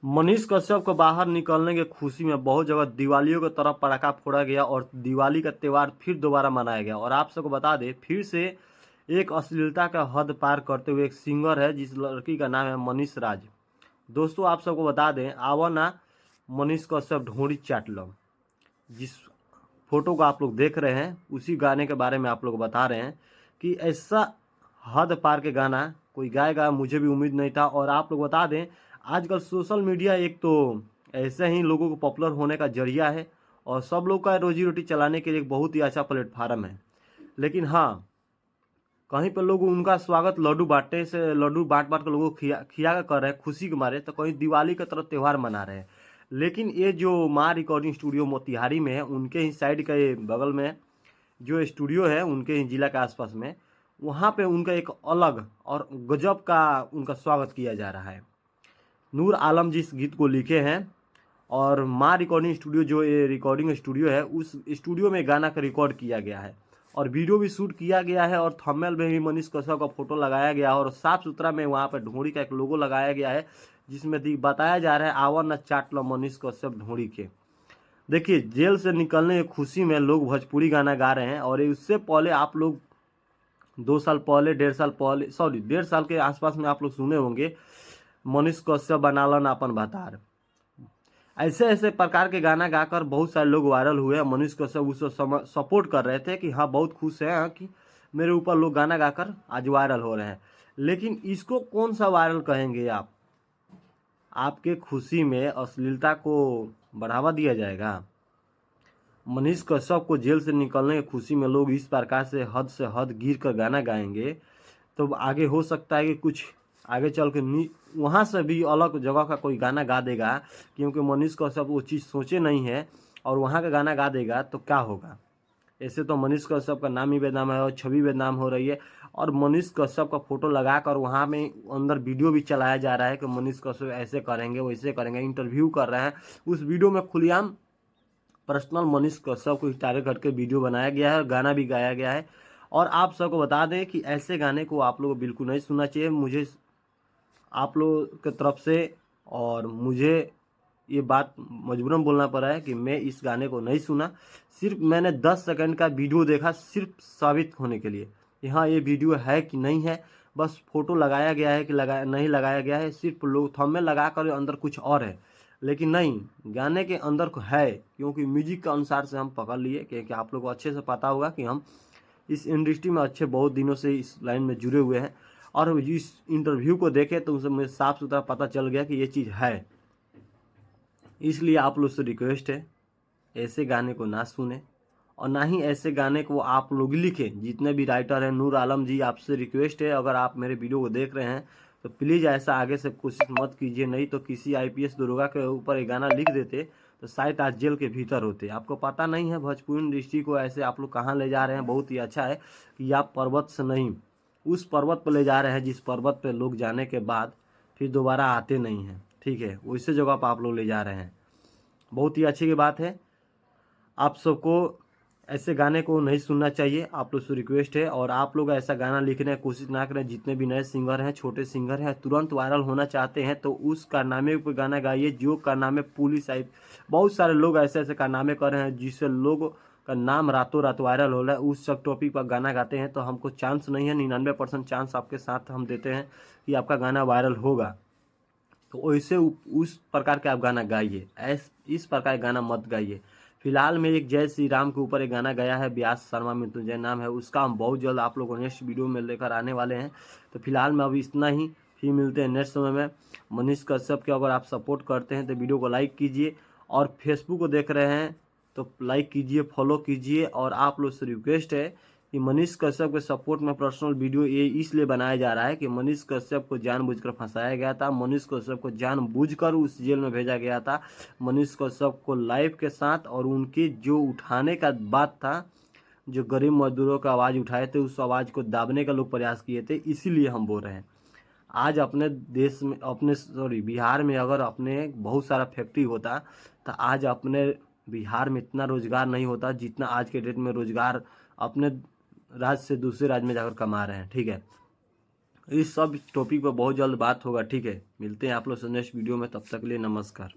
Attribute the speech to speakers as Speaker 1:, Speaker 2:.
Speaker 1: मनीष कश्यप को बाहर निकलने की खुशी में बहुत जगह दिवालियों की तरफ पटाखा फोड़ा गया और दिवाली का त्यौहार फिर दोबारा मनाया गया। और आप सबको बता दें, फिर से एक अश्लीलता का हद पार करते हुए एक सिंगर है जिस लड़की का नाम है मनीष राज। दोस्तों आप सबको बता दें, आवा ना मनीष कश्यप ढोंड़ी चाट लो, जिस फोटो को आप लोग देख रहे हैं उसी गाने के बारे में आप लोग बता रहे हैं कि ऐसा हद पार के गाना कोई गाएगा, मुझे भी उम्मीद नहीं था। और आप लोग बता दें, आजकल सोशल मीडिया एक तो ऐसे ही लोगों को पॉपुलर होने का जरिया है और सब लोग का रोजी रोटी चलाने के लिए एक बहुत ही अच्छा प्लेटफार्म है। लेकिन हाँ, कहीं पर लोग उनका स्वागत लड्डू बांटने से, लड्डू बांट बांट कर लोगों को खिया खिया कर रहे हैं खुशी के मारे, तो कहीं दिवाली की तरह त्यौहार मना रहे हैं। लेकिन ये जो माँ रिकॉर्डिंग स्टूडियो मोतिहारी में है, उनके ही साइड के बगल में जो स्टूडियो है, उनके ही जिला के आसपास में, वहाँ पे उनका एक अलग और गजब का उनका स्वागत किया जा रहा है। नूर आलम जी इस गीत को लिखे हैं और माँ रिकॉर्डिंग स्टूडियो जो ये रिकॉर्डिंग स्टूडियो है, उस स्टूडियो में गाना का रिकॉर्ड किया गया है और वीडियो भी शूट किया गया है और थंबनेल में भी मनीष कश्यप का फोटो लगाया गया है और साफ सुथरा में वहाँ पर ढोंड़ी का एक लोगो लगाया गया है जिसमें बताया जा रहा है आवा न चाट लो मनीष कश्यप ढोंड़ी के। देखिए, जेल से निकलने की खुशी में लोग भोजपुरी गाना गा रहे हैं और उससे पहले आप लोग 2 साल पहले, 1.5 साल पहले, सॉरी 1.5 साल के आसपास में आप लोग सुने होंगे मनीष कश्यप बनालन अपन भतार। ऐसे ऐसे प्रकार के गाना गाकर बहुत सारे लोग वायरल हुए। मनीष कश्यप उसको सपोर्ट कर रहे थे कि हाँ बहुत खुश हैं कि मेरे ऊपर लोग गाना गाकर आज वायरल हो रहे हैं। लेकिन इसको कौन सा वायरल कहेंगे आप? आपके खुशी में अश्लीलता को बढ़ावा दिया जाएगा? मनीष कश्यप को जेल से निकलने की खुशी में लोग इस प्रकार से हद गिर कर गाना गाएंगे तो आगे हो सकता है कि कुछ आगे चल के वहाँ से भी अलग जगह का कोई गाना गा देगा, क्योंकि मनीष कश्यप वो चीज़ सोचे नहीं है और वहाँ का गाना गा देगा तो क्या होगा। ऐसे तो मनीष कश्यप का नाम ही बदनाम है और छवि बदनाम हो रही है। और मनीष कश्यप का फोटो लगाकर वहाँ में अंदर वीडियो भी चलाया जा रहा है कि मनीष कश्यप ऐसे करेंगे वैसे करेंगे, इंटरव्यू कर रहे हैं। उस वीडियो में खुलेआम पर्सनल मनीष कश्यप को टारगेट करके वीडियो बनाया गया है, गाना भी गाया गया है। और आप सबको बता दें कि ऐसे गाने को आप लोगों को बिल्कुल नहीं सुनना चाहिए। मुझे आप लोगों की तरफ से और मुझे ये बात मजबूरन बोलना पड़ा है कि मैं इस गाने को नहीं सुना। सिर्फ मैंने 10 सेकंड का वीडियो देखा सिर्फ साबित होने के लिए कि हाँ ये वीडियो है कि नहीं है। बस फोटो लगाया गया है कि नहीं लगाया गया है, सिर्फ लोग थंबनेल लगा कर अंदर कुछ और है, लेकिन नहीं, गाने के अंदर है। क्योंकि म्यूजिक के अनुसार से हम पकड़ लिए, क्योंकि आप लोग को अच्छे से पता होगा कि हम इस इंडस्ट्री में अच्छे बहुत दिनों से इस लाइन में जुड़े हुए हैं। और इस इंटरव्यू को देखे तो उसमें मुझे साफ सुथरा पता चल गया कि ये चीज़ है। इसलिए आप लोग से रिक्वेस्ट है, ऐसे गाने को ना सुने और ना ही ऐसे गाने को आप लोग लिखें। जितने भी राइटर हैं, नूर आलम जी आपसे रिक्वेस्ट है, अगर आप मेरे वीडियो को देख रहे हैं तो प्लीज़ ऐसा आगे से कोशिश मत कीजिए। नहीं तो किसी IPS दरोगा के ऊपर एक गाना लिख देते तो शायद आज जेल के भीतर होते। आपको पता नहीं है भोजपुरी इंडस्ट्री को ऐसे आप लोग कहाँ ले जा रहे हैं। बहुत ही अच्छा है कि आप पर्वत से नहीं उस पर्वत पर ले जा रहे हैं जिस पर्वत पर लोग जाने के बाद फिर दोबारा आते नहीं हैं, ठीक है, वैसे जगह पर आप लोग ले जा रहे हैं। बहुत ही अच्छी की बात है। आप सबको ऐसे गाने को नहीं सुनना चाहिए, आप लोग से रिक्वेस्ट है। और आप लोग ऐसा गाना लिखने की कोशिश ना करें। जितने भी नए सिंगर हैं, छोटे सिंगर हैं, तुरंत वायरल होना चाहते हैं तो उस कारनामे पर गाना गाइए जो कारनामे पुलिस आई। बहुत सारे लोग ऐसे ऐसे कारनामे कर रहे हैं जिससे लोगों का नाम रातों रात वायरल हो रहा है। उस सब टॉपिक पर गाना गाते हैं तो हमको चांस नहीं है, 99% चांस आपके साथ हम देते हैं कि आपका गाना वायरल होगा। तो वैसे उस प्रकार के आप गाना गाइए, इस प्रकार गाना मत गाइए। फिलहाल में एक जय श्री राम के ऊपर एक गाना गया है, व्यास शर्मा मृत्युंजय नाम है उसका। हम बहुत जल्द आप लोगों को नेक्स्ट वीडियो में लेकर आने वाले हैं। तो फिलहाल में अभी इतना ही, फिर मिलते हैं नेक्स्ट समय में। मनीष कश्यप के अगर आप सपोर्ट करते हैं तो वीडियो को लाइक कीजिए और फेसबुक को देख रहे हैं तो लाइक कीजिए, फॉलो कीजिए। और आप लोग से रिक्वेस्ट है कि मनीष कश्यप के सपोर्ट में पर्सनल वीडियो ये इसलिए बनाया जा रहा है कि मनीष कश्यप को जानबूझकर फंसाया गया था। मनीष कश्यप को जानबूझकर उस जेल में भेजा गया था। मनीष कश्यप को लाइफ के साथ और उनकी जो उठाने का बात था, जो गरीब मजदूरों का आवाज़ उठाए थे, उस आवाज़ को दाबने का लोग प्रयास किए थे। इसीलिए हम बोल रहे हैं आज अपने देश में, बिहार में अगर अपने बहुत सारा फैक्ट्री होता तो आज अपने बिहार में इतना रोजगार नहीं होता जितना आज के डेट में रोजगार अपने राज्य से दूसरे राज्य में जाकर कमा रहे हैं, ठीक है। इस सब टॉपिक पर बहुत जल्द बात होगा। ठीक है, मिलते हैं आप लोग से नेक्स्ट वीडियो में, तब तक के लिए नमस्कार।